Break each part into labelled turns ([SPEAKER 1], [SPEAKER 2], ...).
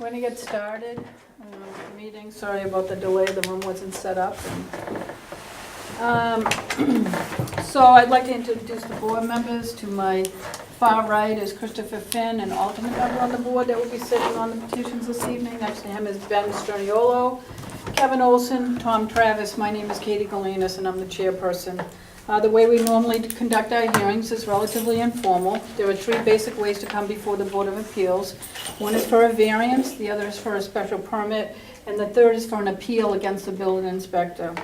[SPEAKER 1] We're going to get started. Meeting, sorry about the delay, the room wasn't set up. So I'd like to introduce the board members. To my far right is Christopher Finn, an alternate member on the board that will be sitting on the petitions this evening. Next to him is Ben Sterniolo, Kevin Olson, Tom Travis. My name is Katie Galinas, and I'm the chairperson. The way we normally conduct our hearings is relatively informal. There are three basic ways to come before the Board of Appeals. One is for a variance, the other is for a special permit, and the third is for an appeal against the building inspector.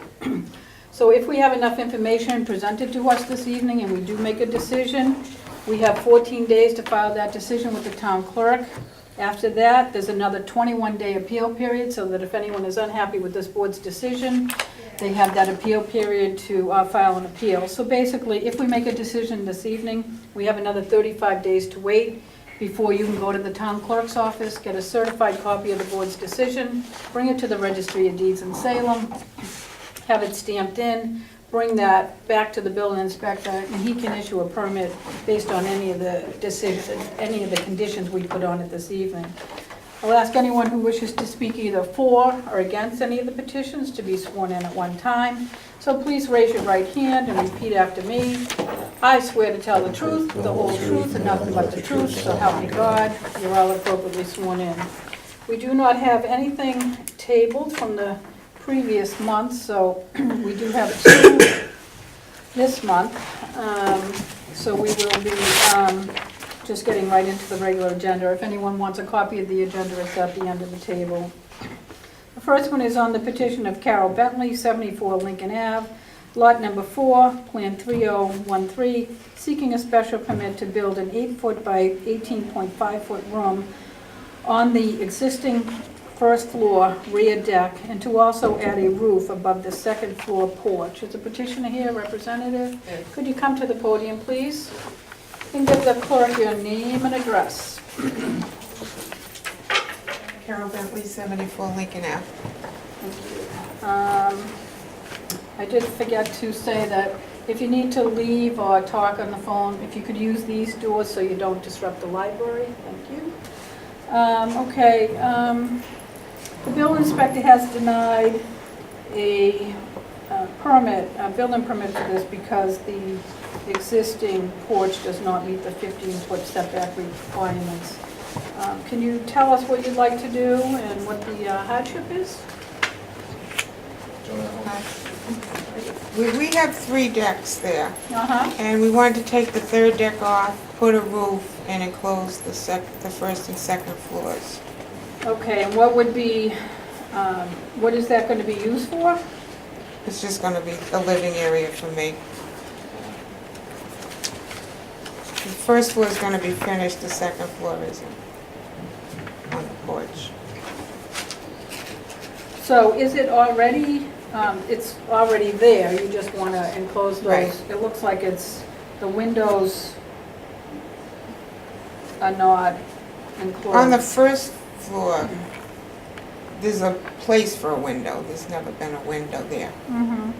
[SPEAKER 1] So if we have enough information presented to us this evening and we do make a decision, we have 14 days to file that decision with the town clerk. After that, there's another 21-day appeal period, so that if anyone is unhappy with this board's decision, they have that appeal period to file an appeal. So basically, if we make a decision this evening, we have another 35 days to wait before you can go to the town clerk's office, get a certified copy of the board's decision, bring it to the Registry of Deeds in Salem, have it stamped in, bring that back to the building inspector, and he can issue a permit based on any of the any of the conditions we put on it this evening. I'll ask anyone who wishes to speak either for or against any of the petitions to be sworn in at one time. So please raise your right hand and repeat after me. I swear to tell the truth, the whole truth, and nothing but the truth, so help me God. You're all appropriately sworn in. We do not have anything tabled from the previous month, so we do have two this month. So we will be just getting right into the regular agenda. If anyone wants a copy of the agenda, it's at the end of the table. The first one is on the petition of Carol Bentley, 74 Lincoln Ave, lot number 4, plan 3013, seeking a special permit to build an 8-foot by 18.5-foot room on the existing first floor rear deck, and to also add a roof above the second floor porch. Is the petitioner here, representative?
[SPEAKER 2] Yes.
[SPEAKER 1] Could you come to the podium, please? And give the clerk your name and address.
[SPEAKER 2] Carol Bentley, 74 Lincoln Ave.
[SPEAKER 1] I did forget to say that if you need to leave or talk on the phone, if you could use these doors so you don't disrupt the library. Thank you. The building inspector has denied a building permit for this because the existing porch does not meet the 15-foot setback requirements. Can you tell us what you'd like to do and what the hardship is?
[SPEAKER 2] We have 3 decks there,
[SPEAKER 1] Uh-huh.
[SPEAKER 2] and we wanted to take the 3rd deck off, put a roof, and enclose the first and second floors.
[SPEAKER 1] Okay, and what would be, what is that going to be used for?
[SPEAKER 2] It's just going to be a living area for me. The first floor is going to be finished, the second floor isn't, on the porch.
[SPEAKER 1] So is it already, it's already there, you just want to enclose those?
[SPEAKER 2] Right.
[SPEAKER 1] It looks like it's, the windows are not enclosed.
[SPEAKER 2] On the first floor, there's a place for a window. There's never been a window there.
[SPEAKER 1] Mm-hmm.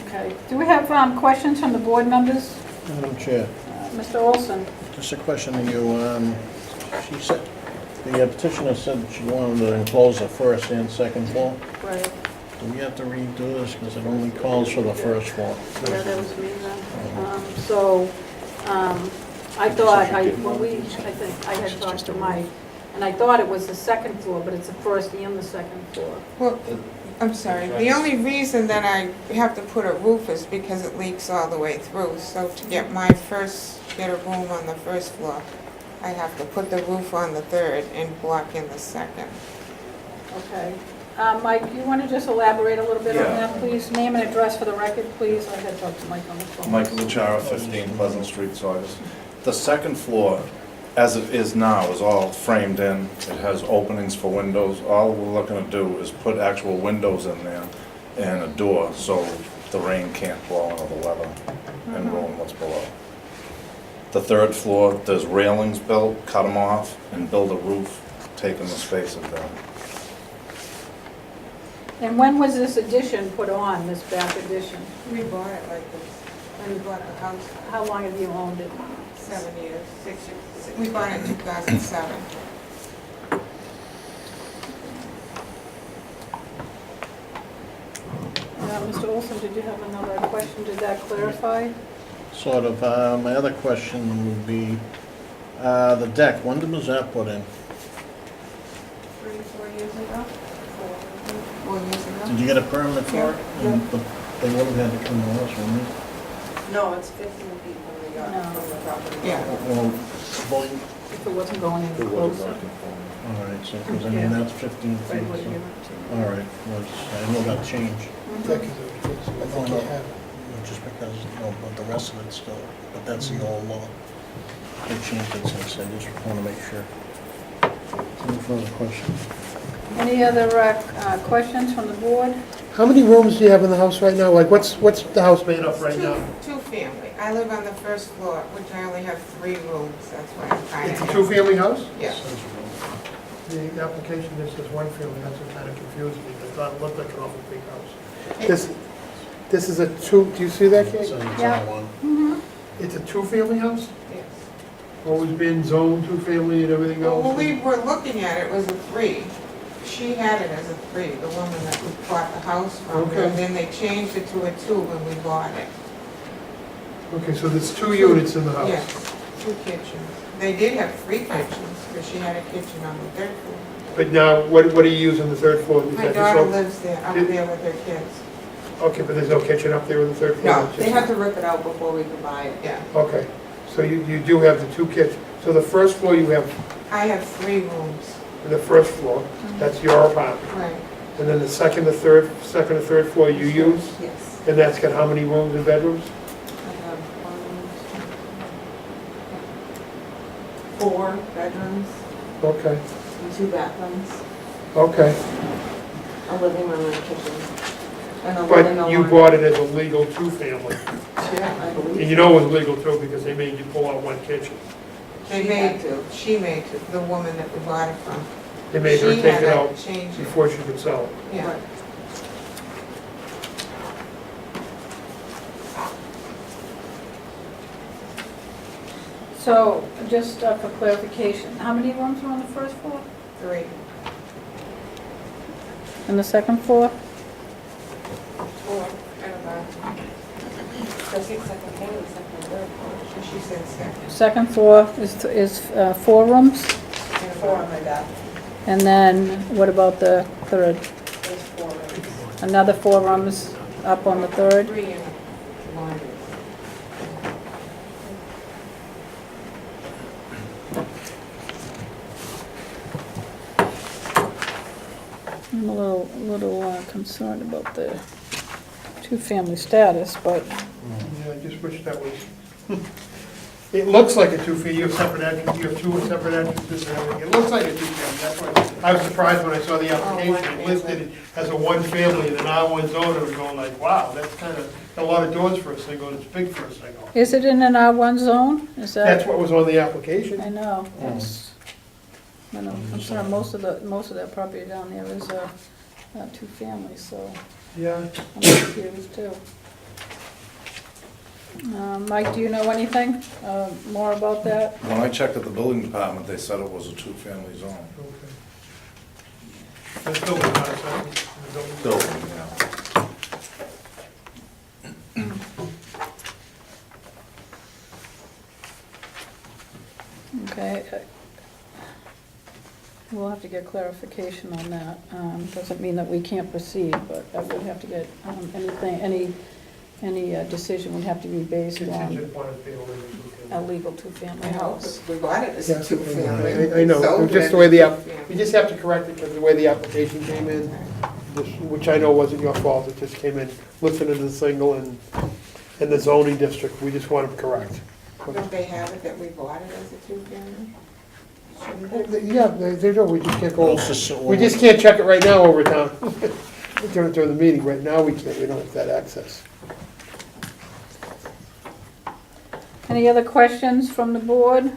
[SPEAKER 1] Okay. Do we have questions from the board members?
[SPEAKER 3] Madam Chair,
[SPEAKER 1] Mr. Olson?
[SPEAKER 3] just a question to you. She said, the petitioner said that she wanted to enclose the first and second floor.
[SPEAKER 1] Right.
[SPEAKER 3] Do we have to redo this because it only calls for the first floor?
[SPEAKER 1] Yeah, that was me then. I thought, I think I had talked to Mike, and I thought it was the second floor, but it's the first and the second floor.
[SPEAKER 2] Well, I'm sorry. The only reason that I have to put a roof is because it leaks all the way through. So to get get a room on the first floor, I have to put the roof on the 3rd and block in the second.
[SPEAKER 1] Okay. Mike, you want to just elaborate a little bit on
[SPEAKER 4] Yeah.
[SPEAKER 1] that, please? Name and address for the record, please. I had talked to Mike on the phone.
[SPEAKER 4] Michael Luchara, 15 Pleasant Street, Saugus. The second floor, as it is now, is all framed in. It has openings for windows. All we're looking to do is put actual windows in there and a door so the rain can't blow into the weather and ruin what's below. The 3rd floor, there's railings built, cut them off, and build a roof, taking the space of that.
[SPEAKER 1] And when was this addition put on, this back addition?
[SPEAKER 2] We bought it like this when we bought the house
[SPEAKER 1] How long have you owned it?
[SPEAKER 2] 7 years, 6 years. We bought it in 2007.
[SPEAKER 1] Mr. Olson, did you have another question? Did that clarify?
[SPEAKER 3] Sort of. My other question would be, the deck, when was that put in?
[SPEAKER 2] 3, 4 years ago? 4 years ago?
[SPEAKER 3] Did you get a permit for it?
[SPEAKER 2] Yeah.
[SPEAKER 3] And they would have had to come to us, wouldn't they?
[SPEAKER 5] No, it's 15 feet from the yard,
[SPEAKER 1] No.
[SPEAKER 5] from the property.
[SPEAKER 2] Yeah.
[SPEAKER 3] Well,
[SPEAKER 1] If it wasn't going any closer.
[SPEAKER 3] all right, so, because I mean, that's 15 feet.
[SPEAKER 1] Right, what do you
[SPEAKER 3] so-
[SPEAKER 1] give it to?
[SPEAKER 3] All right, well, I know that changed.
[SPEAKER 1] Mhm.
[SPEAKER 3] Just because, but the rest of it still, but that's the old law. They changed it since, I just want to make sure. Any further questions?
[SPEAKER 1] Any other questions from the board?
[SPEAKER 6] How many rooms do you have in the house right now? Like, what's the house made up right now?
[SPEAKER 2] Two family. I live on the first floor, which I only have 3 rooms, that's why I'm kind
[SPEAKER 6] It's
[SPEAKER 2] of.
[SPEAKER 6] a two-family house?
[SPEAKER 2] Yes.
[SPEAKER 6] The application just says one family, that's what kind of confused me. I thought it looked like an awful big house. This is a two, do you see that,
[SPEAKER 3] So
[SPEAKER 6] Kate?
[SPEAKER 3] it's
[SPEAKER 1] Yeah.
[SPEAKER 3] all one.
[SPEAKER 1] Mm-hmm.
[SPEAKER 6] It's a two-family house?
[SPEAKER 2] Yes.
[SPEAKER 6] Always been zoned two-family and everything
[SPEAKER 2] Well,
[SPEAKER 6] else?
[SPEAKER 2] when we were looking at it, it was a 3. She had it as a 3, the woman that we bought the house from.
[SPEAKER 6] Okay.
[SPEAKER 2] And then they changed it to a 2 when we bought it.
[SPEAKER 6] Okay, so there's 2 units in the house?
[SPEAKER 2] Yes, 2 kitchens. They did have 3 kitchens, because she had a kitchen on the 3rd floor.
[SPEAKER 6] But now, what do you use on the 3rd floor? Is
[SPEAKER 2] My
[SPEAKER 6] that just
[SPEAKER 2] daughter
[SPEAKER 6] op-
[SPEAKER 2] lives there, up there with her kids.
[SPEAKER 6] Okay, but there's no kitchen up there on the 3rd floor?
[SPEAKER 2] No,
[SPEAKER 6] It's
[SPEAKER 5] They
[SPEAKER 6] just-
[SPEAKER 5] had to rip it out before we could buy it.
[SPEAKER 2] Yeah,
[SPEAKER 6] Okay, so you do have the 2 kitchens. So the first floor you have,
[SPEAKER 2] I have 3 rooms.
[SPEAKER 6] the first floor, that's your apartment.
[SPEAKER 2] Right.
[SPEAKER 6] And then the second or third floor you use?
[SPEAKER 5] Yes.
[SPEAKER 6] And that's got how many rooms and bedrooms?
[SPEAKER 5] I have 4 bedrooms
[SPEAKER 6] Okay,
[SPEAKER 5] and 2 bathrooms,
[SPEAKER 6] okay.
[SPEAKER 5] a living room and a kitchen. And a living
[SPEAKER 6] But you
[SPEAKER 5] room.
[SPEAKER 6] bought it as a legal two-family.
[SPEAKER 5] Yeah, I believe.
[SPEAKER 6] And you know it was legal too because they made you pull out one kitchen.
[SPEAKER 2] They
[SPEAKER 5] She
[SPEAKER 2] made,
[SPEAKER 5] had to.
[SPEAKER 2] she made, the woman that we bought it from.
[SPEAKER 6] They made her
[SPEAKER 2] She
[SPEAKER 6] take
[SPEAKER 2] had
[SPEAKER 6] it
[SPEAKER 2] to
[SPEAKER 6] out
[SPEAKER 2] change it.
[SPEAKER 6] before she could sell it.
[SPEAKER 2] Yeah.
[SPEAKER 5] Right.
[SPEAKER 1] So, just for clarification, how many rooms are on the first floor?
[SPEAKER 2] 3.
[SPEAKER 1] And the second floor?
[SPEAKER 2] 4 and a bathroom.
[SPEAKER 5] Second floor, the second and third floor.
[SPEAKER 2] And she said 2nd.
[SPEAKER 1] Second floor is 4 rooms?
[SPEAKER 2] And a
[SPEAKER 5] 4 on
[SPEAKER 2] bathroom.
[SPEAKER 5] my back.
[SPEAKER 1] And then, what about the third?
[SPEAKER 5] There's 4 rooms.
[SPEAKER 1] Another 4 rooms up on the third?
[SPEAKER 2] 3 and a laundry.
[SPEAKER 1] I'm a little concerned about the two-family status, but
[SPEAKER 6] Yeah, I just wish that was, it looks like a two-family, you have separate entrances, you have 2 separate entrances and everything. It looks like a two-family, that's why I was surprised when I saw the application. It listed it as a one-family in an R1 zone, I was going like, wow, that's kind of a lot of doors for a single, and it's big for a single.
[SPEAKER 1] is it in an R1 zone? Is
[SPEAKER 6] That's
[SPEAKER 1] that?
[SPEAKER 6] what was on the application.
[SPEAKER 1] I know, that's, I'm sorry, most of that property down there is a two-family, so
[SPEAKER 6] Yeah.
[SPEAKER 1] I'm confused too. Mike, do you know anything more about that?
[SPEAKER 4] When I checked at the building department, they said it was a 2-family zone.
[SPEAKER 6] Okay. There's still not a second.
[SPEAKER 4] Building, yeah.
[SPEAKER 1] Okay. We'll have to get clarification on that. Doesn't mean that we can't proceed, but I would have to get any decision would have to be based on
[SPEAKER 6] Contingent upon it being a legal
[SPEAKER 1] a
[SPEAKER 6] two-family.
[SPEAKER 1] legal two-family
[SPEAKER 2] I know,
[SPEAKER 1] house.
[SPEAKER 2] 'cause we bought it as a
[SPEAKER 6] Yes,
[SPEAKER 2] 2-family.
[SPEAKER 6] I know,
[SPEAKER 2] Sold
[SPEAKER 6] just
[SPEAKER 2] it
[SPEAKER 6] the way
[SPEAKER 2] as
[SPEAKER 6] the
[SPEAKER 2] a
[SPEAKER 6] app,
[SPEAKER 2] two-family.
[SPEAKER 6] you just have to correct it because the way the application came in, which I know wasn't your fault, it just came in listed as a single and in the zoning district, we just want to correct.
[SPEAKER 2] Don't they have it that we bought it as a 2-family? Shouldn't they?
[SPEAKER 6] Yeah, they do, we just can't go,
[SPEAKER 3] It's just-
[SPEAKER 6] we just can't check it right now over time. During the meeting, right now we can't, we don't have that access.
[SPEAKER 1] Any other questions from the board?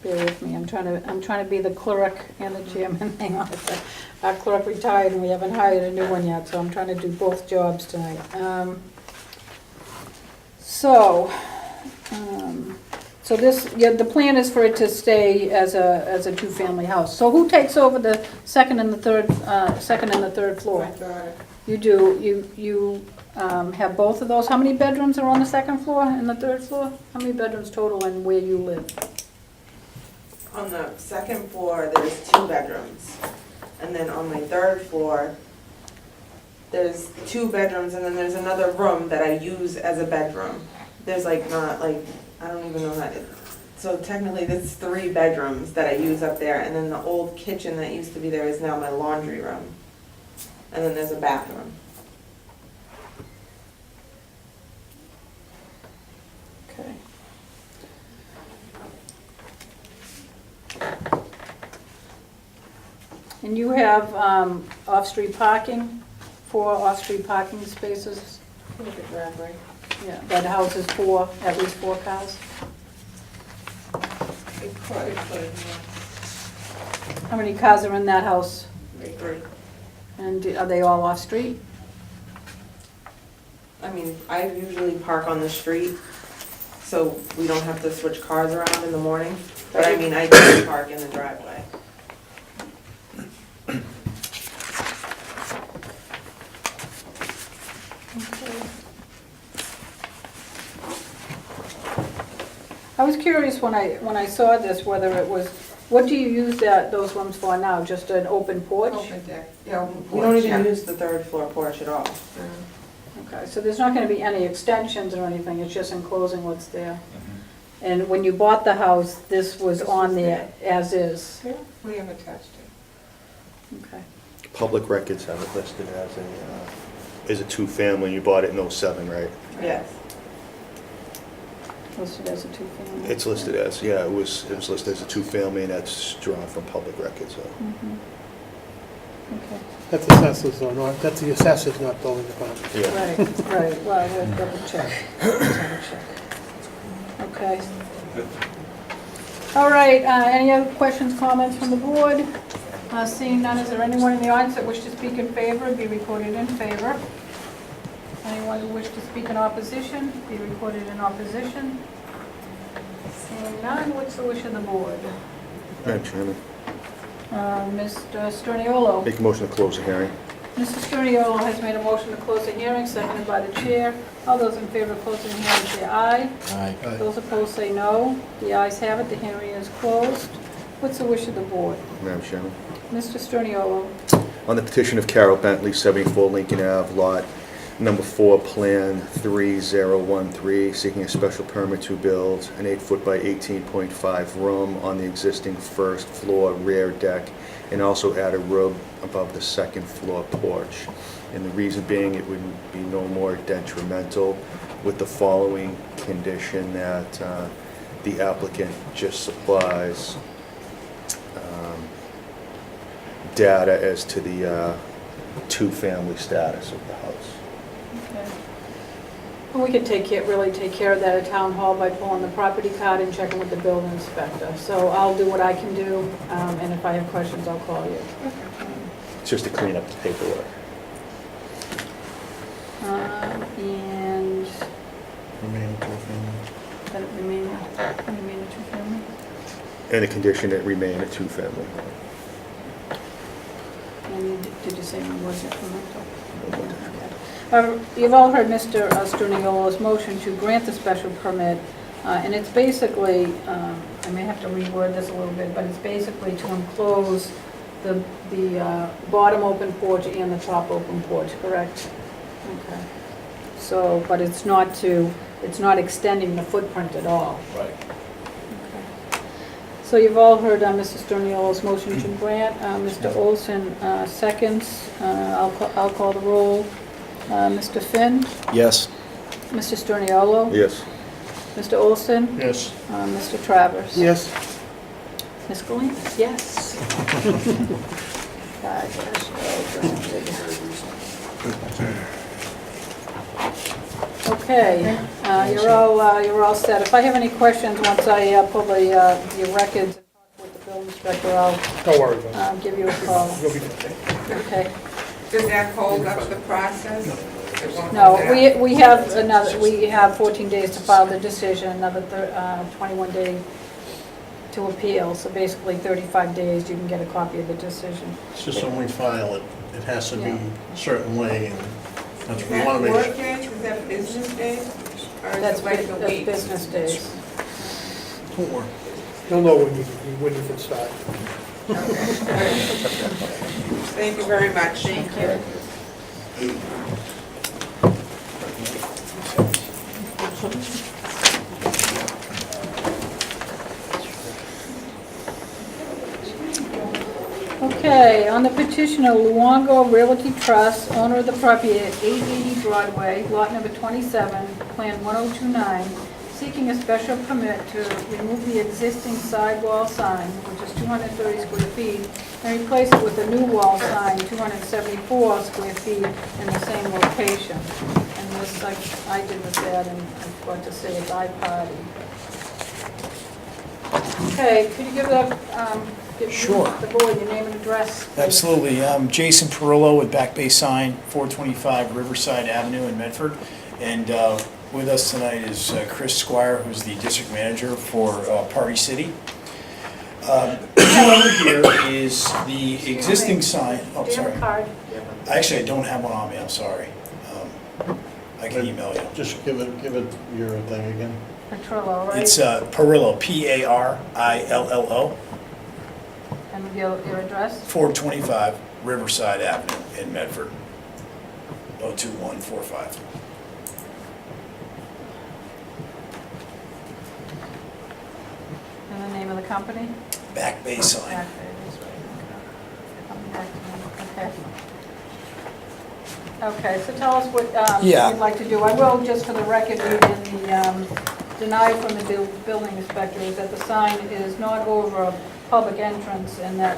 [SPEAKER 1] Bear with me, I'm I'm trying to be the clerk and the chairman. Hang on a sec. Our clerk retired and we haven't hired a new one yet, so I'm trying to do both jobs tonight. So this, yeah, the plan is for it to stay as a two-family house. So who takes over the second and the third floor?
[SPEAKER 2] My daughter.
[SPEAKER 1] You do, you have both of those. How many bedrooms are on the second floor and the third floor? How many bedrooms total and where you live?
[SPEAKER 5] On the second floor, there's 2 bedrooms. And then on my third floor, there's 2 bedrooms, and then there's another room that I use as a bedroom. There's like not like, I don't even know how to, so technically there's 3 bedrooms that I use up there, and then the old kitchen that used to be there is now my laundry room. And then there's a bathroom.
[SPEAKER 1] Okay. And you have off-street parking, 4 off-street parking spaces?
[SPEAKER 5] Look at driveway.
[SPEAKER 1] Yeah, that house is 4, at least 4 cars?
[SPEAKER 5] It could,
[SPEAKER 1] How many cars are in that house?
[SPEAKER 5] yeah. 3.
[SPEAKER 1] And are they all off-street?
[SPEAKER 5] I mean, I usually park on the street, so we don't have to switch cars around in the morning. But I mean, I do park in the driveway.
[SPEAKER 1] I was curious when I saw this, whether it was, what do you use those rooms for now? Just an open porch?
[SPEAKER 2] Open deck, yeah, open
[SPEAKER 5] We don't
[SPEAKER 2] porch,
[SPEAKER 5] even
[SPEAKER 2] yeah.
[SPEAKER 5] use the 3rd floor porch at all.
[SPEAKER 1] Okay, so there's not gonna be any extensions or anything, it's just enclosing what's there? And when you bought the house, this was
[SPEAKER 2] This
[SPEAKER 1] on
[SPEAKER 2] was
[SPEAKER 1] there as is?
[SPEAKER 2] Yeah, we have attached it.
[SPEAKER 1] Okay.
[SPEAKER 7] Public records have it listed as a two-family. You bought it in '07, right?
[SPEAKER 5] Yes.
[SPEAKER 1] Listed as a two-family?
[SPEAKER 7] It's listed as, yeah, it was listed as a two-family, and that's drawn from public records, so.
[SPEAKER 1] Mhm. Okay.
[SPEAKER 6] That's assessors, though, not, that's the assessors, not building department.
[SPEAKER 7] Yeah.
[SPEAKER 1] Right, well, we'll double check. Okay. All right, any other questions, comments from the board? Seeing none, is there anyone in the audience that wish to speak in favor, be recorded in favor? Anyone who wish to speak in opposition, be recorded in opposition? Seeing none, what's the wish of the board?
[SPEAKER 7] Madam Chairman,
[SPEAKER 1] Mr. Sturniolo.
[SPEAKER 7] make a motion to close the hearing.
[SPEAKER 1] Mr. Sturniolo has made a motion to close the hearing, seconded by the chair. All those in favor of closing the hearing say aye.
[SPEAKER 3] Aye.
[SPEAKER 1] Those opposed say no. The ayes have it, the hearing is closed. What's the wish of the board?
[SPEAKER 7] Madam Chairman.
[SPEAKER 1] Mr. Sturniolo.
[SPEAKER 7] On the petition of Carol Bentley, 74 Lincoln Ave, Lot Number 4, Plan 3013, seeking a special permit to build an 8-foot by 18.5 room on the existing first floor rear deck, and also add a room above the second floor porch. And the reason being, it would be no more detrimental, with the following condition that the applicant just supplies data as to the two-family status of the house.
[SPEAKER 1] Okay. And we could really take care of that at Town Hall by pulling the property card and checking with the building inspector. So I'll do what I can do, and if I have questions, I'll call you.
[SPEAKER 7] It's just to clean up the paperwork.
[SPEAKER 1] And
[SPEAKER 3] Remain two-family.
[SPEAKER 1] that it remain a two-family?
[SPEAKER 7] And the condition it remain a two-family.
[SPEAKER 1] And did you say it was detrimental? You've all heard Mr. Sturniolo's motion to grant the special permit, and it's basically, I may have to reword this a little bit, but it's basically to enclose the bottom open porch and the top open porch, correct? Okay. So, but it's not extending the footprint at all.
[SPEAKER 4] Right.
[SPEAKER 1] So you've all heard Mr. Sturniolo's motion to grant. Mr. Olson seconds. I'll call the roll. Mr. Finn?
[SPEAKER 3] Yes.
[SPEAKER 1] Mr. Sturniolo?
[SPEAKER 7] Yes.
[SPEAKER 1] Mr. Olson?
[SPEAKER 3] Yes.
[SPEAKER 1] Mr. Travers?
[SPEAKER 6] Yes,
[SPEAKER 1] Ms. Galina? Yes. God, yes, okay, you're all set. If I have any questions, once I pull the records and talk with the building inspector, I'll
[SPEAKER 6] Don't worry about
[SPEAKER 1] give you a call.
[SPEAKER 6] it. You'll be fine.
[SPEAKER 1] Okay.
[SPEAKER 2] Does that hold up the process? It won't
[SPEAKER 1] No,
[SPEAKER 2] hold it up?
[SPEAKER 1] we have 14 days to file the decision, another 21 day to appeal. So basically 35 days, you can get a copy of the decision.
[SPEAKER 3] It's just when we file it, it has to be
[SPEAKER 1] Yeah.
[SPEAKER 3] a certain way, and that's
[SPEAKER 2] Is
[SPEAKER 3] what we want
[SPEAKER 2] that
[SPEAKER 3] to make
[SPEAKER 2] work
[SPEAKER 3] sure.
[SPEAKER 2] days, is that business days? Or is
[SPEAKER 1] That's
[SPEAKER 2] it like the
[SPEAKER 1] that's
[SPEAKER 2] week?
[SPEAKER 1] business days.
[SPEAKER 3] Don't worry.
[SPEAKER 6] You'll know when you can start.
[SPEAKER 2] Thank you very much.
[SPEAKER 1] Thank you. Okay, on the petitioner, Luongo Realty Trust, owner of the property at 880 Broadway, lot number 27, plan 1029, seeking a special permit to remove the existing sidewall sign, which is 230 square feet, and replace it with a new wall sign, 274 square feet, in the same location. And this, I did with that, and I forgot to say it's I-party. Okay, could you give give
[SPEAKER 8] Sure.
[SPEAKER 1] the board your name and address, please?
[SPEAKER 8] Absolutely. I'm Jason Perillo with Back Bay Sign, 425 Riverside Avenue in Medford. And with us tonight is Chris Squire, who's the district manager for Party City. Over here is the existing sign. Oh,
[SPEAKER 1] Do you have
[SPEAKER 8] sorry.
[SPEAKER 1] a card?
[SPEAKER 8] Actually, I don't have one on me, I'm sorry. I can email you.
[SPEAKER 3] Just give it your thing again.
[SPEAKER 1] Petrillo, right?
[SPEAKER 8] It's Perillo, P-A-R-I-L-L-O,
[SPEAKER 1] And your address?
[SPEAKER 8] 425 Riverside Avenue in Medford, 02145.
[SPEAKER 1] And the name of the company?
[SPEAKER 8] Back Bay Sign.
[SPEAKER 1] Back there, this way. Coming back to me. Okay. Okay, so tell us what
[SPEAKER 8] Yeah.
[SPEAKER 1] you'd like to do. I will, just for the record, read in the denied from the building inspector is that the sign is not over a public entrance and that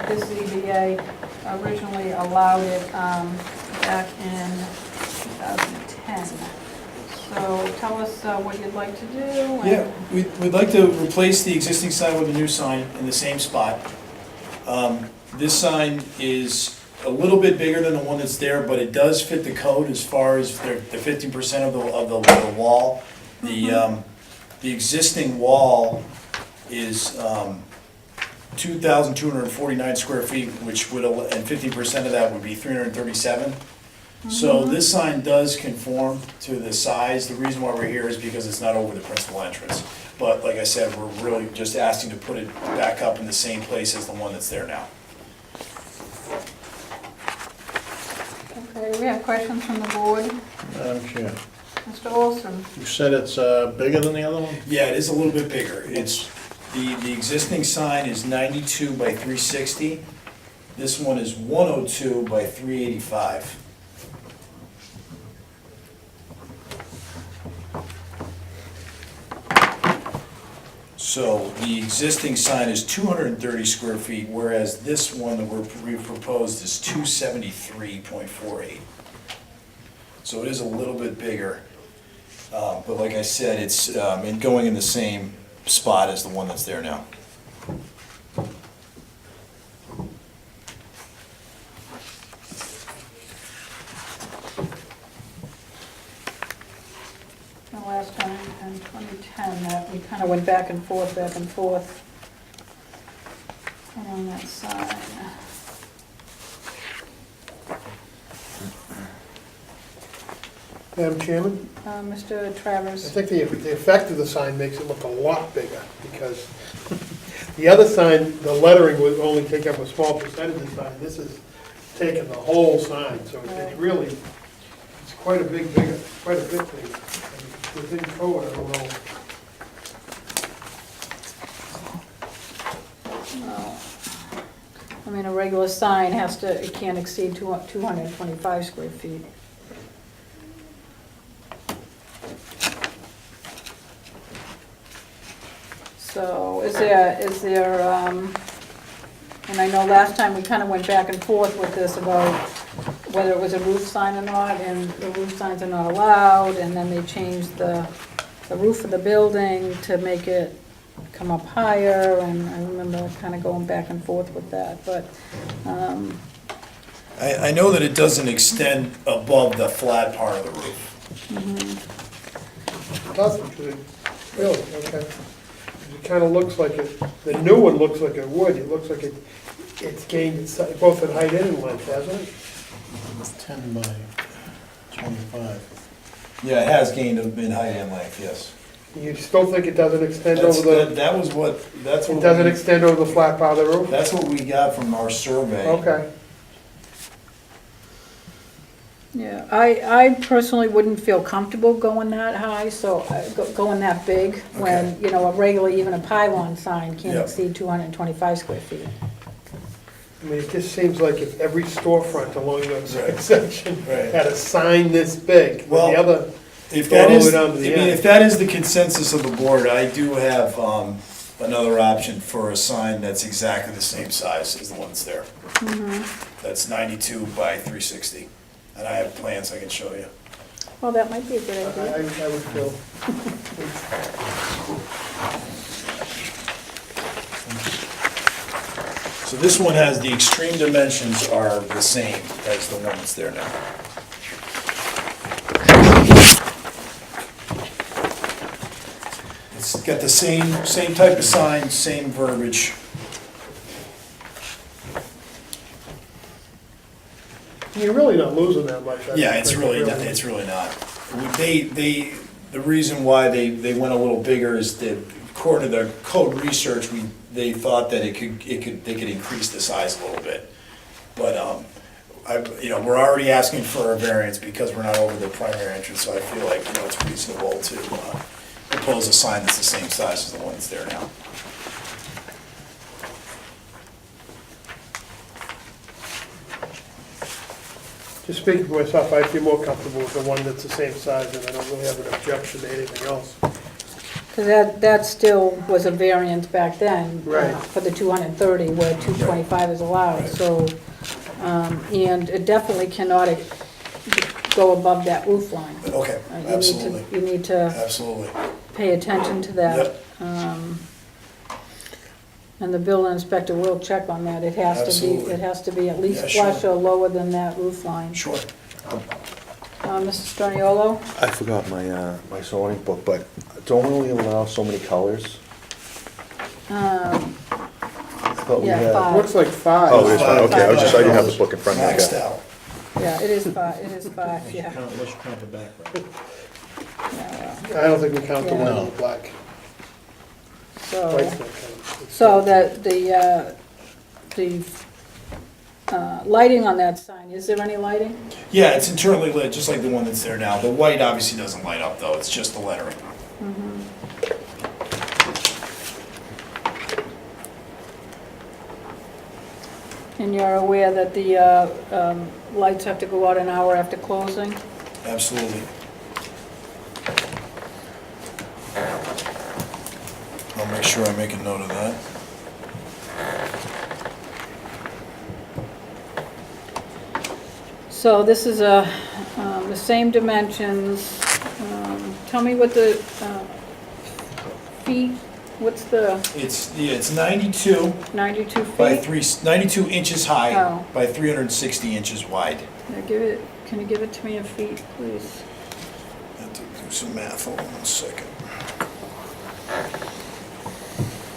[SPEAKER 1] this ZBA originally allowed it back in 2010. So tell us what you'd like to do. and-
[SPEAKER 8] Yeah, we'd like to replace the existing sign with a new sign in the same spot. This sign is a little bit bigger than the one that's there, but it does fit the code as far as the 50% of the wall. The existing wall is 2,249 square feet, which would, and 50% of that would be 337. So this sign does conform to the size. The reason why we're here is because it's not over the principal entrance. But like I said, we're really just asking to put it back up in the same place as the one that's there now.
[SPEAKER 1] Okay, do we have questions from the board?
[SPEAKER 3] Madam Chair,
[SPEAKER 1] Mr. Olson?
[SPEAKER 3] you said it's bigger than the other one?
[SPEAKER 8] Yeah, it is a little bit bigger. It's, the existing sign is 92 by 360. This one is 102 by 385. So the existing sign is 230 square feet, whereas this one that we proposed is 273.48. So it is a little bit bigger. But like I said, it's going in the same spot as the one that's there now.
[SPEAKER 1] The last time in 2010, that we kind of went back and forth on that sign.
[SPEAKER 6] Madam Chairman,
[SPEAKER 1] Mr.
[SPEAKER 6] I
[SPEAKER 1] Travers?
[SPEAKER 6] think the effect of the sign makes it look a lot bigger, because the other sign, the lettering would only take up a small percentage of the sign. This is taking the whole sign, so it's really, it's quite a bit bigger. Within code, I don't know.
[SPEAKER 1] No. I mean, a regular sign has to, it can't exceed 225 square feet. So is there, and I know last time we kind of went back and forth with this about whether it was a roof sign or not, and the roof signs are not allowed, and then they changed the roof of the building to make it come up higher, and I remember kind of going back and forth with that, but,
[SPEAKER 8] I know that it doesn't extend above the flat part of the roof.
[SPEAKER 6] It doesn't, really, okay. It kind of looks like it, the new one looks like it would, it looks like it's gained both in height and in length, hasn't it?
[SPEAKER 3] It's 10 by 25.
[SPEAKER 8] Yeah, it has gained in height and length, yes.
[SPEAKER 6] You still think it doesn't extend over the,
[SPEAKER 8] That was what, that's
[SPEAKER 6] it
[SPEAKER 8] what.
[SPEAKER 6] doesn't
[SPEAKER 8] we-
[SPEAKER 6] extend over the flat part of the roof?
[SPEAKER 8] That's what we got from our survey.
[SPEAKER 6] Okay.
[SPEAKER 1] yeah, I personally wouldn't feel comfortable going that high, so, going that big, when,
[SPEAKER 8] Okay.
[SPEAKER 1] you know, a regular, even a pylon sign can't
[SPEAKER 8] Yep.
[SPEAKER 1] exceed 225 square feet.
[SPEAKER 6] I mean, it just seems like if every storefront along that
[SPEAKER 8] Right.
[SPEAKER 6] section
[SPEAKER 8] Right.
[SPEAKER 6] had a sign this big, with
[SPEAKER 8] Well,
[SPEAKER 6] the other,
[SPEAKER 8] If
[SPEAKER 6] Go
[SPEAKER 8] that
[SPEAKER 6] all the
[SPEAKER 8] is,
[SPEAKER 6] way
[SPEAKER 8] I
[SPEAKER 6] down to the
[SPEAKER 8] mean,
[SPEAKER 6] end.
[SPEAKER 8] if that is the consensus of the board, I do have another option for a sign that's exactly the same size as the one that's there. That's 92 by 360, and I have plans I can show you.
[SPEAKER 1] Well, that might be a good
[SPEAKER 6] I
[SPEAKER 1] idea.
[SPEAKER 6] would feel.
[SPEAKER 8] So this one has, the extreme dimensions are the same as the one that's there now. It's got the same type of sign, same verbiage.
[SPEAKER 6] You're really not losing that much. I
[SPEAKER 8] Yeah,
[SPEAKER 6] don't
[SPEAKER 8] it's
[SPEAKER 6] think,
[SPEAKER 8] really not, it's really not. The reason why they went a little bigger is that according to their code research, they thought that they could increase the size a little bit. But, we're already asking for a variance because we're not over the primary entrance, so I feel like, it's reasonable to propose a sign that's the same size as the one that's there now.
[SPEAKER 6] Just speaking for myself, I feel more comfortable with the one that's the same size, and I don't really have an objection to anything else.
[SPEAKER 1] Because that still was a variance back then.
[SPEAKER 6] Right.
[SPEAKER 1] For the 230, where 225 is allowed, so, and it definitely cannot go above that roof line.
[SPEAKER 8] Okay, absolutely,
[SPEAKER 1] You need to
[SPEAKER 8] absolutely.
[SPEAKER 1] pay attention to that.
[SPEAKER 8] Yep.
[SPEAKER 1] And the building inspector will check on that. It has to
[SPEAKER 8] Absolutely.
[SPEAKER 1] be at least
[SPEAKER 8] Yeah, sure.
[SPEAKER 1] flush or lower than that roof line.
[SPEAKER 8] Sure.
[SPEAKER 1] Mrs. Stroniolo?
[SPEAKER 7] I forgot my zoning book, but don't we allow so many colors? I thought we
[SPEAKER 1] Yeah,
[SPEAKER 7] had.
[SPEAKER 1] five.
[SPEAKER 6] Looks like 5.
[SPEAKER 7] Oh, it is fine, okay, I didn't have the
[SPEAKER 8] Five.
[SPEAKER 7] book in front of me.
[SPEAKER 8] Maxed
[SPEAKER 7] okay.
[SPEAKER 8] out.
[SPEAKER 1] Yeah, it is five, yeah.
[SPEAKER 3] Let's count the background.
[SPEAKER 1] Yeah,
[SPEAKER 6] I don't think we count the
[SPEAKER 1] Yeah.
[SPEAKER 6] one in the black. White's
[SPEAKER 1] So,
[SPEAKER 6] not counted.
[SPEAKER 1] so that the lighting on that sign, is there any lighting?
[SPEAKER 8] Yeah, it's internally lit, just like the one that's there now. The white obviously doesn't light up, though, it's just the lettering.
[SPEAKER 1] And you're aware that the lights have to go out an hour after closing?
[SPEAKER 8] Absolutely. I'll make sure I make a note of that.
[SPEAKER 1] So this is the same dimensions. Tell me what the feet, what's the
[SPEAKER 8] It's 92
[SPEAKER 1] 92
[SPEAKER 8] by
[SPEAKER 1] feet?
[SPEAKER 8] 92 inches high
[SPEAKER 1] Oh.
[SPEAKER 8] by 360 inches wide.
[SPEAKER 1] Can you give it to me in feet, please?
[SPEAKER 8] I have to do some math, hold on one second.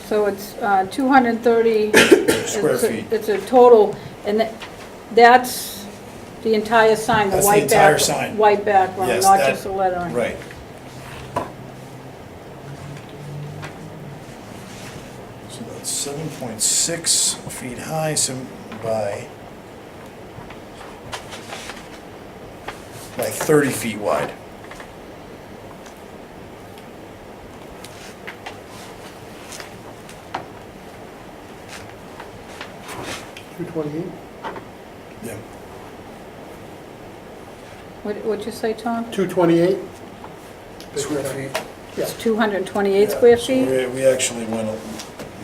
[SPEAKER 1] So it's 230.
[SPEAKER 8] Square
[SPEAKER 1] it's a-
[SPEAKER 8] feet.
[SPEAKER 1] It's a total, and that's the entire sign, the
[SPEAKER 8] That's the
[SPEAKER 1] white
[SPEAKER 8] entire
[SPEAKER 1] back,
[SPEAKER 8] sign.
[SPEAKER 1] white background,
[SPEAKER 8] Yes,
[SPEAKER 1] not
[SPEAKER 8] that-
[SPEAKER 1] just the lettering.
[SPEAKER 8] Right. So that's 7.6 feet high, by 30 feet wide.
[SPEAKER 6] $228?
[SPEAKER 8] Yeah.
[SPEAKER 1] What'd you say, Tom?
[SPEAKER 6] 228?
[SPEAKER 8] Square feet.
[SPEAKER 1] It's 228
[SPEAKER 8] Yeah,
[SPEAKER 1] square
[SPEAKER 8] so
[SPEAKER 1] feet?
[SPEAKER 8] we actually went,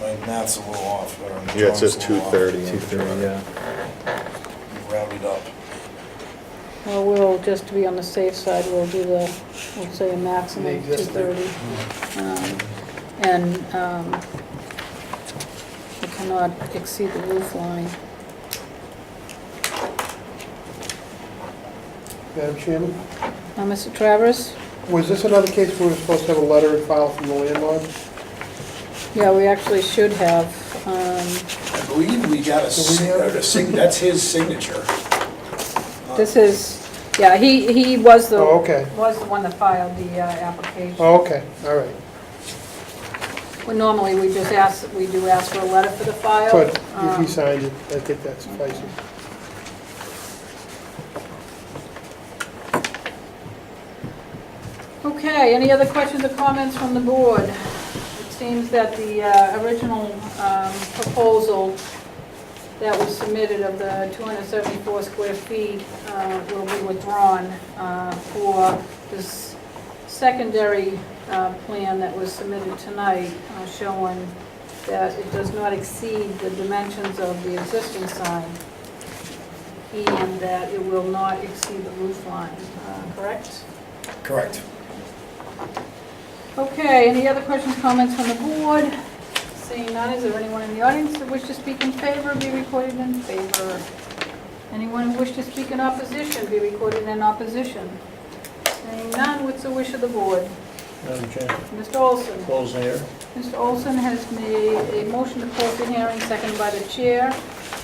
[SPEAKER 8] my math's a little off. or my
[SPEAKER 7] Yeah, it says
[SPEAKER 8] drawing's a little off.
[SPEAKER 7] 230.
[SPEAKER 8] We rounded up.
[SPEAKER 1] Well, we'll, just to be on the safe side, we'll say a maximum of
[SPEAKER 6] The existing.
[SPEAKER 1] 230. And it cannot exceed the roof line.
[SPEAKER 6] Madam Chairman,
[SPEAKER 1] Mr. Travers?
[SPEAKER 6] was this another case where we were supposed to have a letter and file from the landlord?
[SPEAKER 1] Yeah, we actually should have.
[SPEAKER 8] I believe we got that's his signature.
[SPEAKER 1] This is, yeah, he was the,
[SPEAKER 6] Oh, okay.
[SPEAKER 1] was the one that filed the application.
[SPEAKER 6] Oh, okay, all right.
[SPEAKER 1] Well, normally, we just ask, we do ask for a letter for the file.
[SPEAKER 6] But if he signed it, I think that suffices.
[SPEAKER 1] Okay, any other questions or comments from the board? It seems that the original proposal that was submitted of the 274 square feet will be withdrawn for this secondary plan that was submitted tonight, showing that it does not exceed the dimensions of the existing sign, and that it will not exceed the roof line, correct?
[SPEAKER 8] Correct.
[SPEAKER 1] Okay, any other questions, comments from the board? Seeing none, is there anyone in the audience that wish to speak in favor, be recorded in favor? Anyone who wish to speak in opposition, be recorded in opposition? Seeing none, what's the wish of the board?
[SPEAKER 3] Madam Chair,
[SPEAKER 1] Mr. Olson?
[SPEAKER 3] close the hearing.
[SPEAKER 1] Mr. Olson has made a motion to close the hearing, seconded by the chair.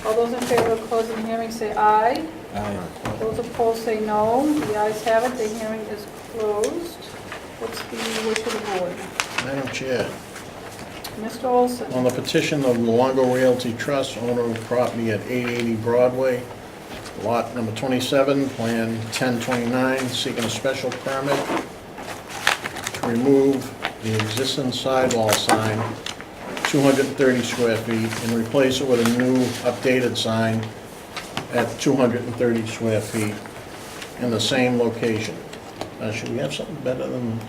[SPEAKER 1] All those in favor of closing the hearing say aye.
[SPEAKER 3] Aye.
[SPEAKER 1] Those opposed say no. The ayes have it, the hearing is closed. What's the wish of the board?
[SPEAKER 3] Madam Chair,
[SPEAKER 1] Mr. Olson?
[SPEAKER 3] on the petition of Luongo Realty Trust, owner of property at 880 Broadway, lot number 27, plan 1029, seeking a special permit to remove the existing sidewall sign, 230 square feet, and replace it with a new updated sign at 230 square feet in the same location. Should we have something better than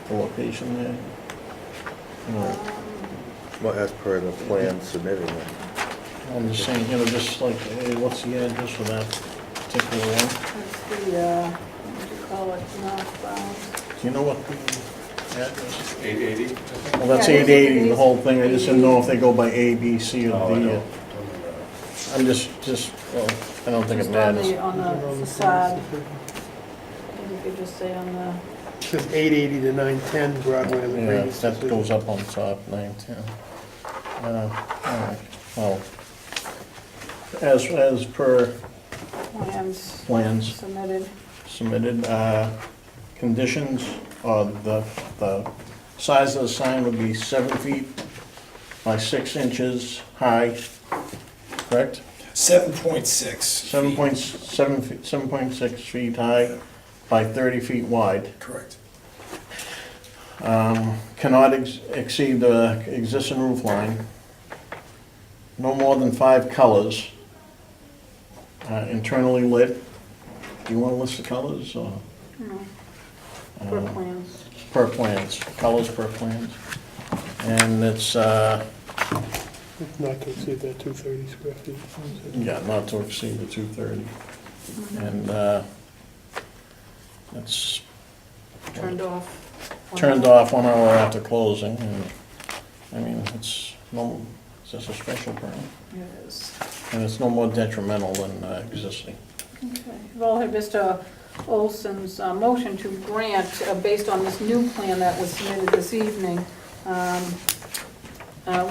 [SPEAKER 3] the location there? No.
[SPEAKER 7] Well, as per the plan submitted.
[SPEAKER 3] I'm just saying, just like, hey, what's the address for that particular one?
[SPEAKER 1] That's the, what do you call it, northbound?
[SPEAKER 3] Do you know what the address?
[SPEAKER 4] 880?
[SPEAKER 3] Well, that's
[SPEAKER 1] Yeah, it is
[SPEAKER 3] 880, the whole thing, I just didn't know if they go by A, B, C, or D. I'm just, well, I don't think it
[SPEAKER 1] Just
[SPEAKER 3] matters.
[SPEAKER 1] on the facade. You could just say on the,
[SPEAKER 6] It says 880 to 910 Broadway on the
[SPEAKER 3] Yeah,
[SPEAKER 6] previous
[SPEAKER 3] that
[SPEAKER 6] decision.
[SPEAKER 3] goes up on top, 910. All right, well, as per
[SPEAKER 1] plans
[SPEAKER 3] plans
[SPEAKER 1] submitted.
[SPEAKER 3] conditions, the size of the sign would be 7 feet by 6 inches high, correct?
[SPEAKER 8] 7.6.
[SPEAKER 3] 7.6 feet high by 30 feet wide.
[SPEAKER 8] Correct.
[SPEAKER 3] Cannot exceed the existing roof line. No more than 5 colors. Internally lit. Do you want to list the colors or?
[SPEAKER 1] No, for plans.
[SPEAKER 3] Per plans, colors per plans. And it's,
[SPEAKER 6] Not to exceed that 230 square feet.
[SPEAKER 3] yeah, not to exceed the 230. And it's
[SPEAKER 1] Turned off.
[SPEAKER 3] turned off 1 hour after closing. And I mean, it's just a special permit.
[SPEAKER 1] It is.
[SPEAKER 3] And it's no more detrimental than existing.
[SPEAKER 1] Okay. You've all heard Mr. Olson's motion to grant, based on this new plan that was submitted this evening,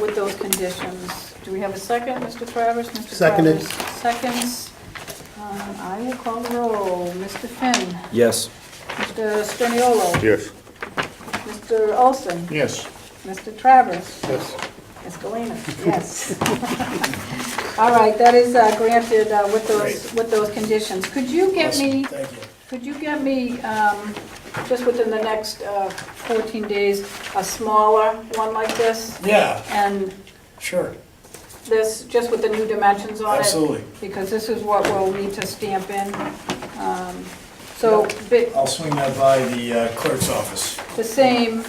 [SPEAKER 1] with those conditions. Do we have a second, Mr. Travers? Mr.
[SPEAKER 6] Seconded.
[SPEAKER 1] Travers seconds. I will call the roll. Mr. Finn?
[SPEAKER 9] Yes.
[SPEAKER 1] Mr. Straniolo?
[SPEAKER 7] Yes.
[SPEAKER 1] Mr. Olson?
[SPEAKER 3] Yes.
[SPEAKER 1] Mr. Travers?
[SPEAKER 6] Yes.
[SPEAKER 1] Ms. Galena? Yes. All right, that is granted with those conditions. Could you get me,
[SPEAKER 8] Thank you.
[SPEAKER 1] just within the next 14 days, a smaller one like this?
[SPEAKER 8] Yeah,
[SPEAKER 1] And
[SPEAKER 8] sure,
[SPEAKER 1] this, just with the new dimensions on it?
[SPEAKER 8] absolutely.
[SPEAKER 1] Because this is what we'll need to stamp in. So,
[SPEAKER 8] I'll swing that by the clerk's office.
[SPEAKER 1] the same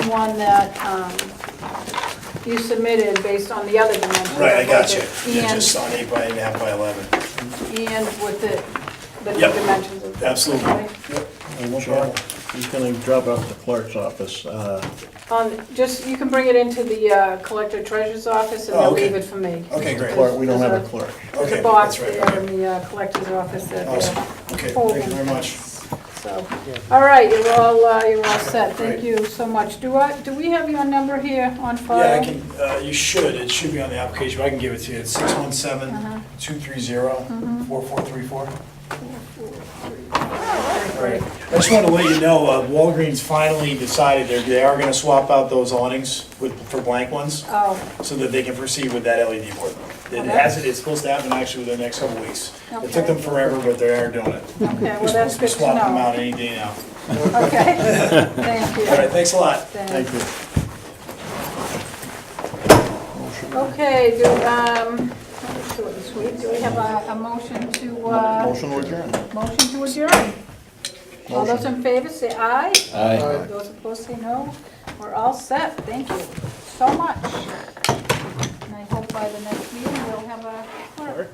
[SPEAKER 1] one that you submitted based on the other dimensions.
[SPEAKER 8] Right, I got you.
[SPEAKER 1] And
[SPEAKER 8] Yeah, just on 8 by 8.5 by 11.
[SPEAKER 1] And with it the new
[SPEAKER 8] Yep.
[SPEAKER 1] dimensions of.
[SPEAKER 8] Absolutely.
[SPEAKER 1] Okay?
[SPEAKER 3] And Joe, he's gonna drop it off at the clerk's office.
[SPEAKER 1] Just, you can bring it into the collector treasurer's office and
[SPEAKER 8] Oh,
[SPEAKER 1] they'll
[SPEAKER 8] okay.
[SPEAKER 1] leave it for me.
[SPEAKER 8] Okay, great.
[SPEAKER 3] Clerk, we don't have a clerk.
[SPEAKER 1] There's
[SPEAKER 8] Okay,
[SPEAKER 1] a box
[SPEAKER 8] that's right,
[SPEAKER 1] there
[SPEAKER 8] okay.
[SPEAKER 1] in the collector's office that
[SPEAKER 8] Awesome.
[SPEAKER 1] they're
[SPEAKER 8] Okay,
[SPEAKER 1] holding.
[SPEAKER 8] thank you very much.
[SPEAKER 1] So, all right, you're all set. Thank you so much. Do we have your number here on file?
[SPEAKER 8] Yeah, I can, you should, it should be on the application, but I can give it to you. It's 617-230-4434.
[SPEAKER 1] Great.
[SPEAKER 8] I just wanted to let you know, Walgreens finally decided they are gonna swap out those awnings for blank ones,
[SPEAKER 1] Oh,
[SPEAKER 8] so that they can proceed with that LED board. It
[SPEAKER 1] Okay.
[SPEAKER 8] has, it's supposed to happen actually within the next couple weeks. It took them forever, but they are doing it.
[SPEAKER 1] okay, well,
[SPEAKER 8] We're
[SPEAKER 1] that's
[SPEAKER 8] supposed to be
[SPEAKER 1] good to
[SPEAKER 8] swapping them out
[SPEAKER 1] know.
[SPEAKER 8] any day now.
[SPEAKER 1] Okay, thank you.
[SPEAKER 8] All right, thanks a lot.
[SPEAKER 3] Thank you.
[SPEAKER 1] Okay, short and sweet. Do we have a motion to,
[SPEAKER 3] Motion to adjourn.
[SPEAKER 1] motion to adjourn? All those in favor say aye.
[SPEAKER 3] Aye.
[SPEAKER 1] Those opposed say no. We're all set. Thank you so much. And I hope by the next meeting we'll have a clerk.